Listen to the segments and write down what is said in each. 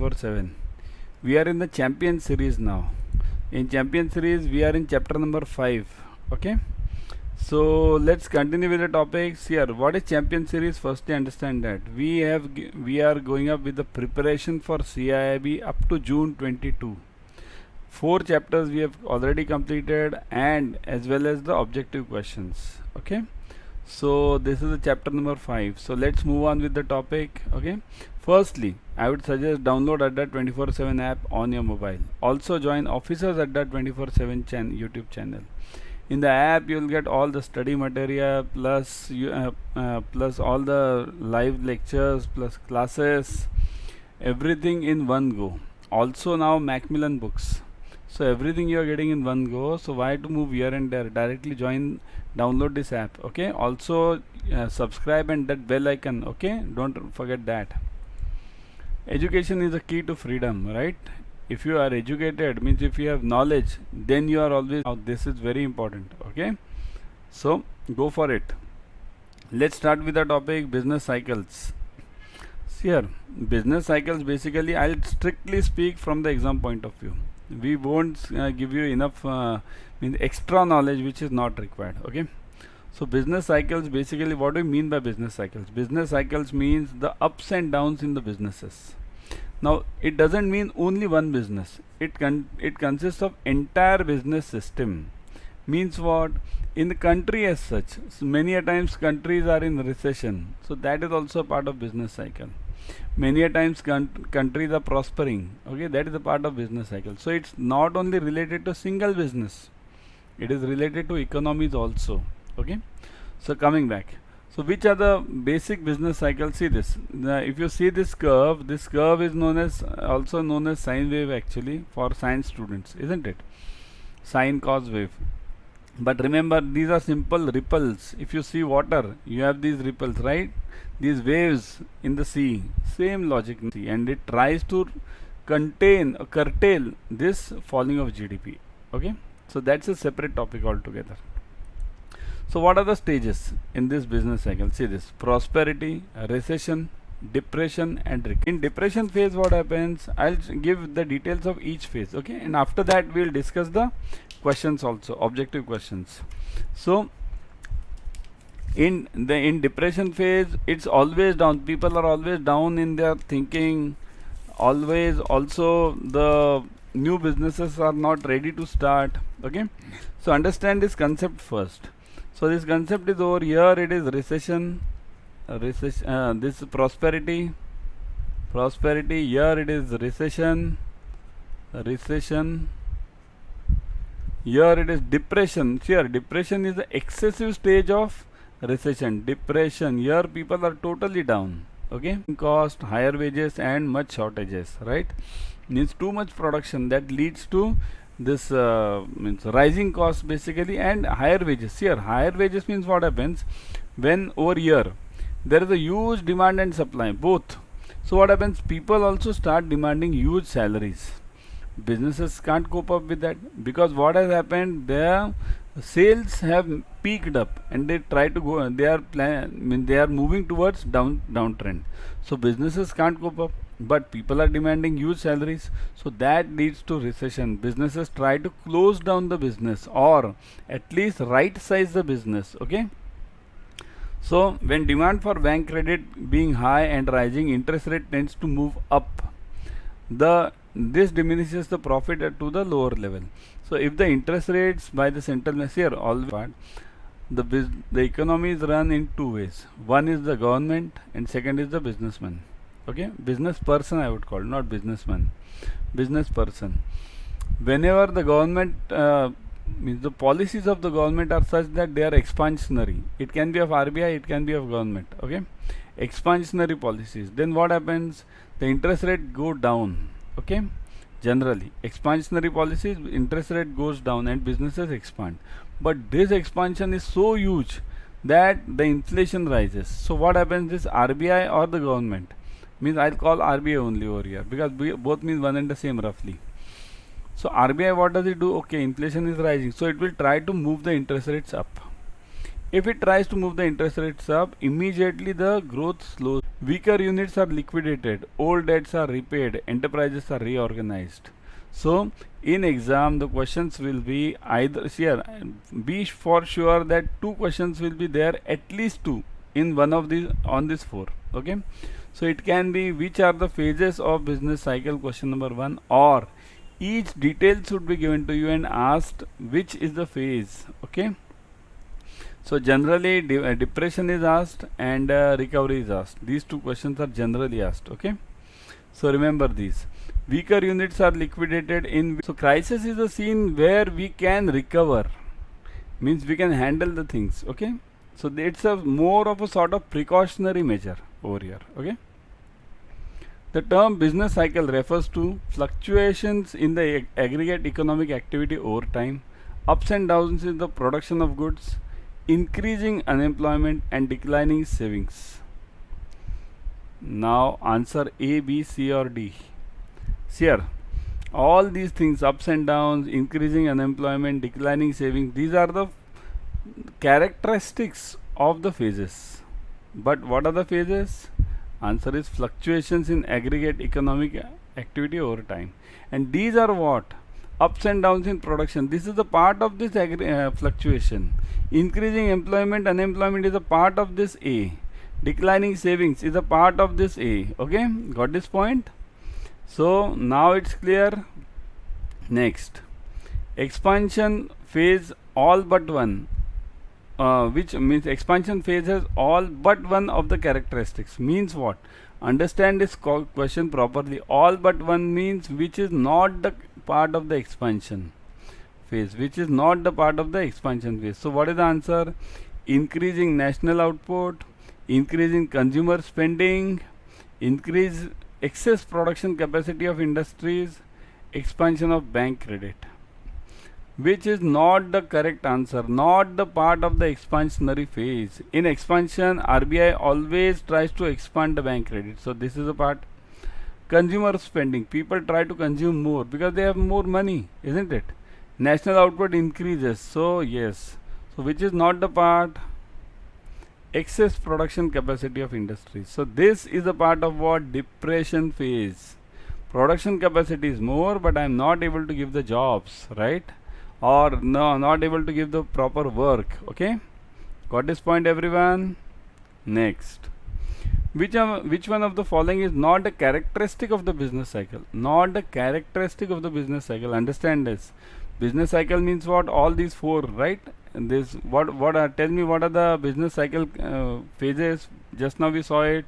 24/7. We are in the champion series now. In champion series we are in chapter number 5. Okay, so let's continue with the topics here. What is champion series? Firstly understand that we are going up with the preparation for CAIIB up to June 22. 4 chapters we have already completed, and as well as the objective questions. Okay, so this is the chapter number 5. So let's move on with the topic. Okay, firstly I would suggest download Adda 24/7 app on your mobile. Also join Officers Adda 24/7 YouTube channel. In the app you will get all the study material plus plus all the live lectures plus classes, everything in one go. Also now Macmillan books. So everything you are getting in one go. So why to move here and there? Directly join, download this app. Okay, also subscribe and that bell icon. Okay, don't forget that. Education is the key to freedom, right? If you are educated, means if you have knowledge, then you are always out. This is very important. Okay, so go for it. Let's start with the topic business cycles. See here, business cycles, basically I'll strictly speak from the exam point of view. We won't give you enough extra knowledge which is not required. Okay, so business cycles, basically what do we mean by business cycles? Business cycles means the ups and downs in the businesses. Now it doesn't mean only one business. It consists of entire business system. Means what? In the country as such, so many a times countries are in recession, so that is also a part of business cycle. Many a times countries are prospering. Okay, that is a part of business cycle. So it's not only related to single business, it is related to economies also. Okay, so coming back, so which are the basic business cycles? See this, if you see this curve is known as, also known as sine wave actually for science students, isn't it? Sine cos wave. But remember, these are simple ripples. If you see water, you have these ripples, right? These waves in the sea, same logic, and it tries to contain or curtail this falling of GDP. Okay, so that's a separate topic altogether. So what are the stages in this business cycle? See this: prosperity, recession, depression, and recovery. In depression phase, what happens? I'll give the details of each phase. Okay, and after that we'll discuss the questions also, objective questions. So in depression phase, it's always down. People are always down in their thinking. Always, also the new businesses are not ready to start. Okay, so understand this concept first. So this concept is over here. It is recession. This prosperity. Here it is recession. Here it is depression. Here depression is the excessive stage of recession. Depression, here people are totally down. Okay, cost, higher wages, and much shortages, right? Means too much production, that leads to this means rising costs basically, and higher wages. Here higher wages means what happens when over here there is a huge demand and supply both. So what happens? People also start demanding huge salaries. Businesses can't cope up with that, because what has happened, their sales have peaked up and they try to go, they are moving towards downtrend. So businesses can't cope up, but people are demanding huge salaries, so that leads to recession. Businesses try to close down the business or at least right size the business. Okay, so when demand for bank credit being high and rising, interest rate tends to move up. This diminishes the profit to the lower level. So if the interest rates by the central bank, here all part, the economy is run in two ways. One is the government and second is the businessman. Okay, business person I would call, not businessman, business person. Whenever the government means the policies of the government are such that they are expansionary, it can be of RBI, it can be of government. Okay, expansionary policies, then what happens? The interest rate go down. Okay, generally expansionary policies, interest rate goes down and businesses expand. But this expansion is so huge that the inflation rises. So what happens? This RBI or the government, means I'll call RBI only over here because both means one and the same roughly. So RBI, what does it do? Okay, inflation is rising, so it will try to move the interest rates up. If it tries to move the interest rates up, immediately the growth slows. weaker units are liquidated, old debts are repaid, enterprises are reorganized. So in exam the questions will be either here, be for sure that two questions will be there, at least two in one of these on this four. Okay, so it can be which are the phases of business cycle, question number 1, or each detail should be given to you and asked which is the phase. Okay, so generally depression is asked and recovery is asked. These two questions are generally asked. Okay, so remember these. Weaker units are liquidated in. So crisis is a scene where we can recover, means we can handle the things. Okay, so it's a more of a sort of precautionary measure over here. Okay, the term business cycle refers to fluctuations in the aggregate economic activity over time, ups and downs in the production of goods, increasing unemployment and declining savings. Now answer A, B, C or D. Here all these things, ups and downs, increasing unemployment, declining savings, these are the characteristics of the phases. But what are the phases? Answer is fluctuations in aggregate economic activity over time. And these are what? Ups and downs in production. This is a part of this fluctuation. Increasing employment, unemployment is a part of this A. Declining savings is a part of this A. Okay, got this point? So now it's clear. Next, expansion phase all but one, which means expansion phase has all but one of the characteristics. Means what? Understand this question properly. All but one means which is not the part of the expansion phase, which is not the part of the expansion phase. So what is the answer? Increasing national output, increasing consumer spending, increase excess production capacity of industries, expansion of bank credit, which is not the correct answer, not the part of the expansionary phase. In expansion, RBI always tries to expand the bank credit. So this is a part. Consumer spending, people try to consume more because they have more money, isn't it? National output increases. So yes, so which is not the part? Excess production capacity of industries. So this is a part of what? Depression phase. Production capacity is more, but I am not able to give the jobs, right? Or no, not able to give the proper work. Okay, got this point everyone? Next, which one of the following is not a characteristic of the business cycle? Not the characteristic of the business cycle. Understand this. Business cycle means what? All these four, right? And this what tell me what are the business cycle phases? Just now we saw it.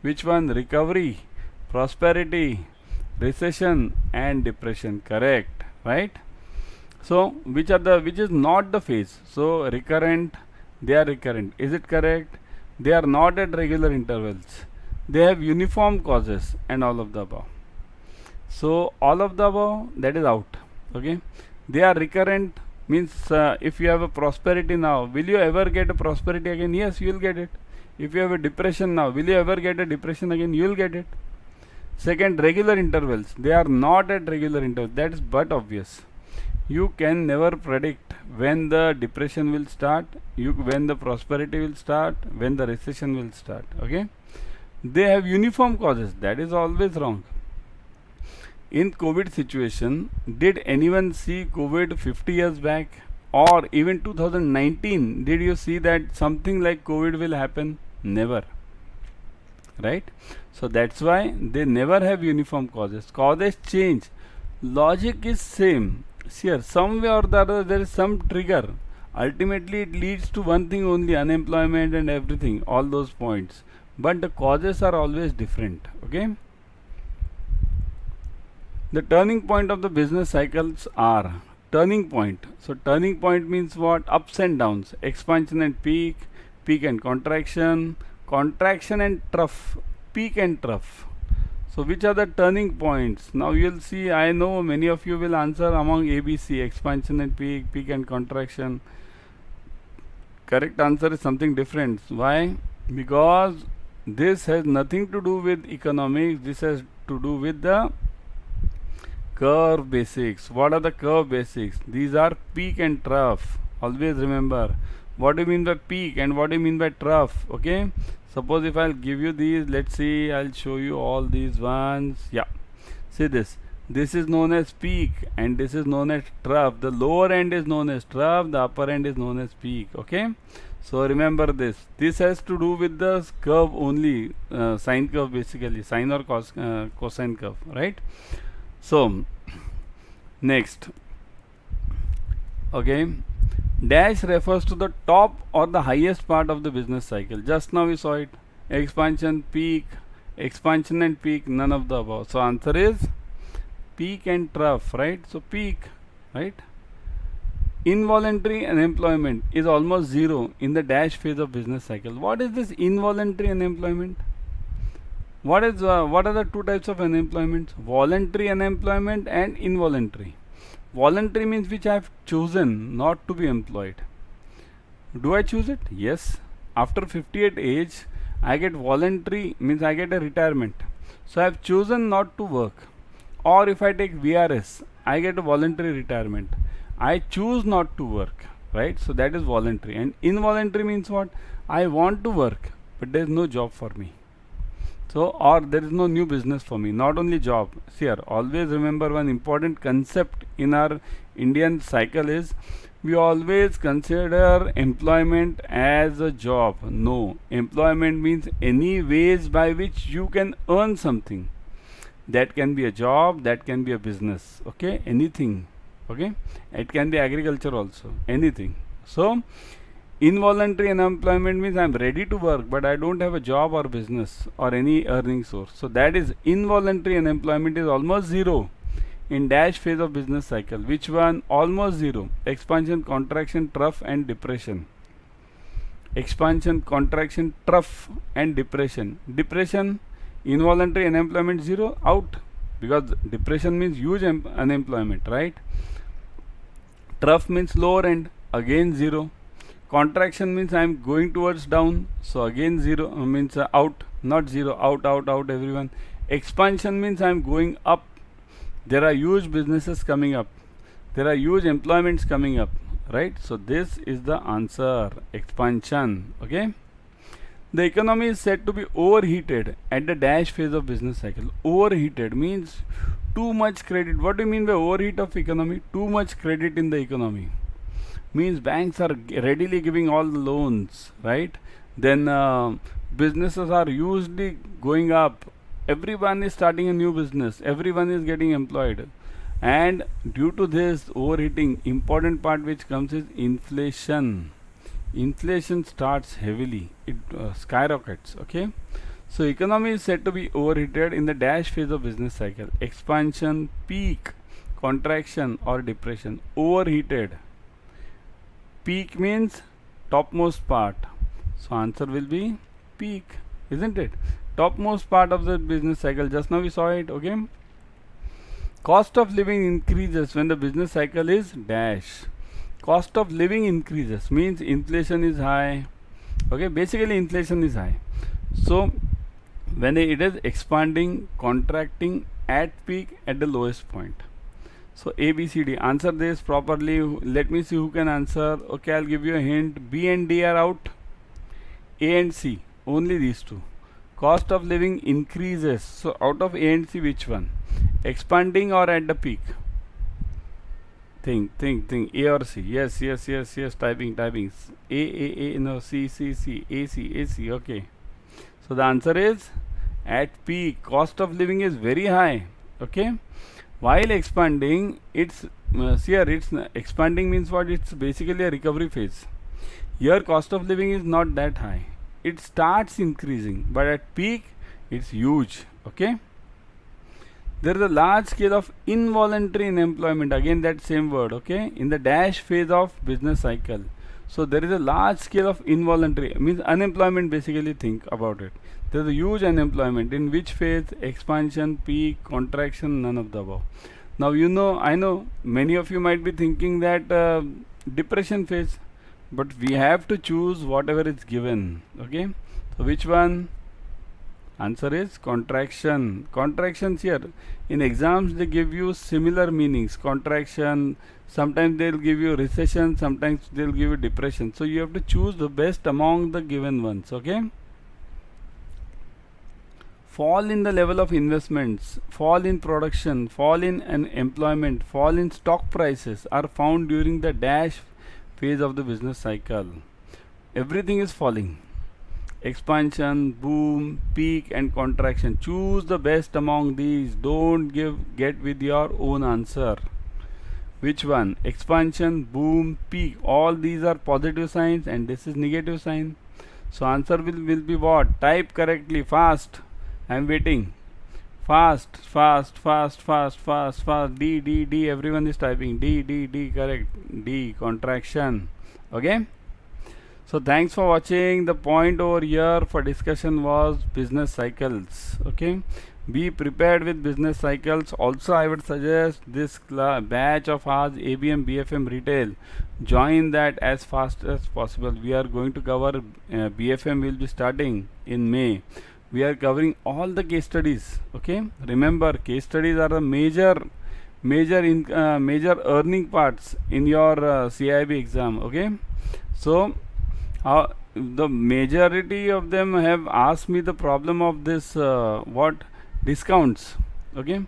Which one? Recovery, prosperity, recession and depression. Correct, right? So which is not the phase? So recurrent, they are recurrent. Is it correct? They are not at regular intervals. They have uniform causes and all of the above. So all of the above, that is out. Okay, they are recurrent means if you have a prosperity now, will you ever get a prosperity again? Yes, you will get it. If you have a depression now, will you ever get a depression again? You will get it. Second, regular intervals, they are not at regular intervals. That is but obvious. You can never predict when the depression will start, when the prosperity will start, when the recession will start. Okay, they have uniform causes. That is always wrong. In COVID situation, did anyone see COVID 50 years back or even 2019? Did you see that something like COVID will happen? Never, right? So that's why they never have uniform causes. Causes change. Logic is same. Here, somewhere or the other, there is some trigger. Ultimately, it leads to one thing only: unemployment and everything, all those points. But the causes are always different. Okay. The turning point of the business cycles are turning point. So turning point means what? Ups and downs, expansion and peak, peak and contraction, contraction and trough, peak and trough. So which are the turning points? Now you will see, I know many of you will answer among ABC, expansion and peak, peak and contraction. Correct answer is something different. Why? Because this has nothing to do with economics. This has to do with the curve basics. What are the curve basics? These are peak and trough. Always remember, what do you mean by peak and what do you mean by trough? Okay, suppose if I'll give you these, let's see, I'll show you all these ones. Yeah, see this is known as peak and this is known as trough. The lower end is known as trough, the upper end is known as peak. Okay, so remember this has to do with the curve only, sine curve, basically sine or cosine curve, right? So next, okay, dash refers to the top or the highest part of the business cycle. Just now we saw it, expansion, peak, expansion and peak, none of the above. So answer is peak and trough, right? So peak, right? Involuntary unemployment is almost zero in the dash phase of business cycle. What is this involuntary unemployment? What are the two types of unemployment? Voluntary unemployment and involuntary. Voluntary means which I have chosen not to be employed. Do I choose it? Yes. After 58 age, I get voluntary, means I get a retirement. So I have chosen not to work. Or if I take VRS, I get a voluntary retirement. I choose not to work, right? So that is voluntary. And involuntary means what? I want to work, but there is no job for me. So, or there is no new business for me, not only job. See here, always remember one important concept in our Indian cycle is we always consider employment as a job. No, employment means any ways by which you can earn something. That can be a job, that can be a business, okay, anything, okay, it can be agriculture also, anything. So involuntary unemployment means I'm ready to work but I don't have a job or business or any earning source. So that is involuntary unemployment is almost zero in dash phase of business cycle. Which one? Almost zero. Expansion, contraction, trough and depression. Expansion, contraction, trough and depression. Depression, involuntary unemployment zero, out, because depression means huge unemployment, right? Trough means lower end, again zero. Contraction means I am going towards down, so again zero, means out, not zero, out, out, out, everyone. Expansion means I am going up. There are huge businesses coming up. There are huge employments coming up, right? So this is the answer, expansion, okay? The economy is said to be overheated at the dash phase of business cycle. Overheated means too much credit. What do you mean by overheat of economy? Too much credit in the economy. Means banks are readily giving all the loans, right? Then businesses are usually going up. Everyone is starting a new business. Everyone is getting employed. And due to this overheating, important part which comes is inflation. Inflation starts heavily, it skyrockets, okay? So economy is said to be overheated in the dash phase of business cycle. Expansion, peak, contraction or depression. Overheated. Peak means topmost part. So answer will be peak, isn't it? Topmost part of the business cycle. Just now we saw it, okay? Cost of living increases when the business cycle is dash. Cost of living increases means inflation is high, okay? Basically inflation is high. So when it is expanding, contracting, at peak, at the lowest point. So A, B, C, D. Answer this properly. Let me see who can answer. Okay, I'll give you a hint. B and D are out. A and C, only these two. Cost of living increases. So out of A and C, which one? Expanding or at the peak? Think. A or C? Yes. Typing. A, no, C. A, C. Okay. So the answer is at peak. Cost of living is very high. Okay. While expanding, it's expanding means what? It's basically a recovery phase. Here cost of living is not that high. It starts increasing, but at peak, it's huge. Okay. There is a large scale of involuntary unemployment. Again, that same word. Okay. In the dash phase of business cycle. So there is a large scale of involuntary, means unemployment. Basically, think about it. There is a huge unemployment. In which phase? Expansion, peak, contraction, none of the above. Now I know many of you might be thinking that depression phase, but we have to choose whatever is given. Okay. So which one? Answer is contraction. Contractions here. In exams they give you similar meanings. Contraction. Sometimes they'll give you recession. Sometimes they'll give you depression. So you have to choose the best among the given ones. Okay. Fall in the level of investments, fall in production, fall in employment, fall in stock prices are found during the dash phase of the business cycle. Everything is falling. Expansion, boom, peak and contraction. Choose the best among these. Don't get with your own answer. Which one? Expansion, boom, peak. All these are positive signs and this is negative sign. So answer will be what? Type correctly, fast. I am waiting. Fast. D. Everyone is typing. D. Correct. D. Contraction. Okay. So thanks for watching. The point over here for discussion was business cycles. Okay. Be prepared with business cycles. Also, I would suggest this batch of ours, ABM, BFM Retail. Join that as fast as possible. We are going to cover BFM will be starting in May. We are covering all the case studies. Okay, remember case studies are the major earning parts in your CAIIB exam. Okay, so the majority of them have asked me the problem of this what discounts. Okay,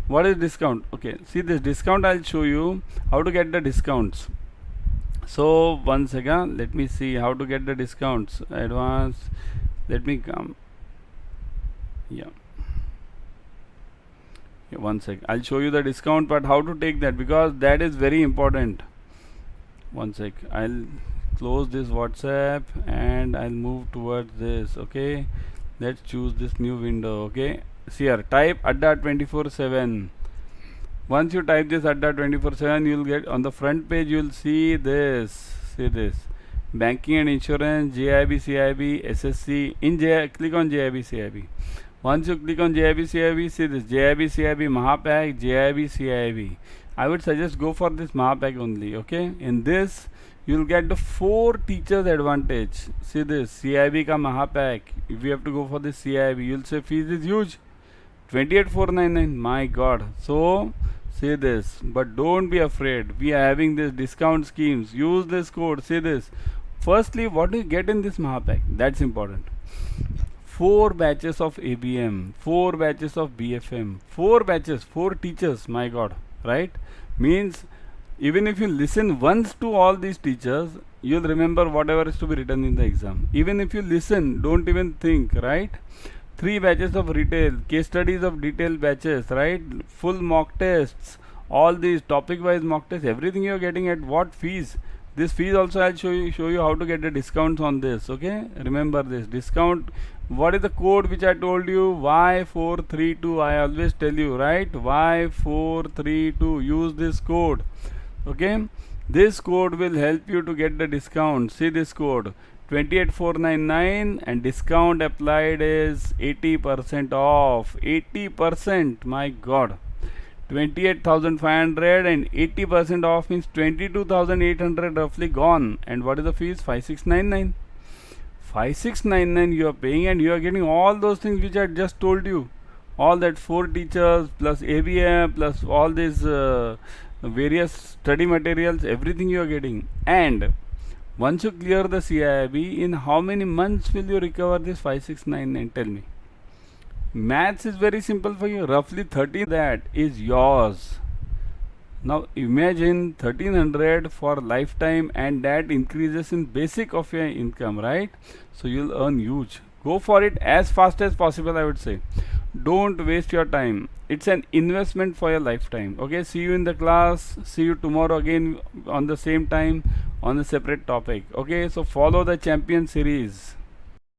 what is discount? Okay, see this discount, I'll show you how to get the discounts. So once again, let me see how to get the discounts. Advance, let me come. Yeah, one sec, I'll show you the discount, but how to take that, because that is very important. One sec, I'll close this WhatsApp and I'll move towards this. Okay, let's choose this new window. Okay, see here, type Adda 24/7. Once you type this Adda 24/7, you'll get on the front page, you'll see this. See this, banking and insurance, JAIIB, CAIIB, SSC. Click on JAIIB, CAIIB. Once you click on JAIIB, CAIIB, see this JAIIB, CAIIB, Mahapack, JAIIB, CAIIB. I would suggest go for this Mahapack only. Okay, in this you'll get the 4 teachers advantage. See this CAIIB ka Mahapack. If you have to go for this CAIIB, you'll say fees is huge, 28,499. My God. So say this, but don't be afraid. We are having this discount schemes. Use this code. See this. Firstly, what do you get in this Mahapack? That's important. 4 batches of ABM, 4 batches of BFM, 4 batches, 4 teachers. My God, right? Means even if you listen once to all these teachers, you'll remember whatever is to be written in the exam. Even if you listen, don't even think, right? 3 batches of retail, case studies of detailed batches, right? Full mock tests, all these topic wise mock tests, everything you're getting at what fees? This fees also I'll show you how to get the discounts on this. Okay, remember this discount. What is the code which I told you? Y432. I always tell you, right? Y432. Use this code. Okay, this code will help you to get the discount. See this code, 28,499, and discount applied is 80% off. 80%. My God. 28,500 and 80% off means 22,800 roughly gone. And what is the fees? 5699. 5699 you are paying, and you are getting all those things which I just told you. All that 4 teachers plus ABM plus all these various study materials, everything you are getting. And once you clear the CAIIB, in how many months will you recover this 5699? Tell me. Maths is very simple for you. Roughly 13 that is yours. Now imagine 1300 for lifetime, and that increases in basic of your income, right? So you'll earn huge. Go for it as fast as possible, I would say. Don't waste your time. It's an investment for your lifetime. Okay, see you in the class. See you tomorrow again on the same time on a separate topic. Okay, so follow the champion series.